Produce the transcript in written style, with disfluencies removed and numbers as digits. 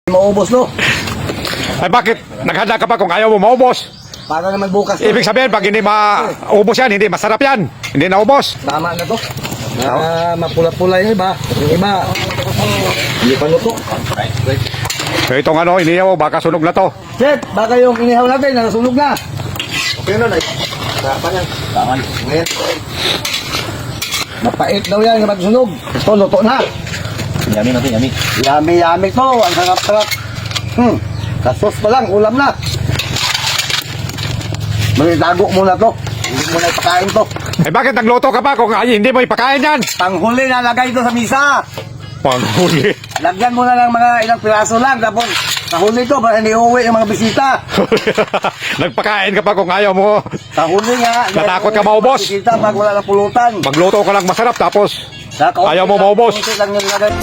Maubos, no? Ay bakit? Naghanda ka pa kung ayaw mo maubos. Para naman bukas. Ibig sabihin, pag hindi maubos yan, hindi masarap yan. Hindi naubos. Tama na to. Mapula-pula yung iba. Yung iba, hindi pa luto. So itong ano, iniyaw, baka sunog na to. Chef, baka yung inihaw natin, nasunog na. Okay na, Sarap yan. Tama. Ngayon. Mapait daw yan kapag sunog. Ito, luto na. Yummy natin, yummy. Yummy to. Ang sarap-sarap. Kasos pa lang, ulam na. Manitago muna to. Hindi mo na ipakain to. Eh bakit nagluto ka pa kung hindi mo ipakain yan? Panghuli na lagay ito sa misa. Panghuli. Lagyan mo na ng mga ilang piraso lang. Tapos, kahuli to para hindi uwi yung mga bisita. Nagpakain ka pa kung ayaw mo. Kahuli nga. Natakot ka maubos? Bisita pag wala na pulutan. Magluto ka lang masarap tapos Ayaw mo maubos. Lang yung lagay.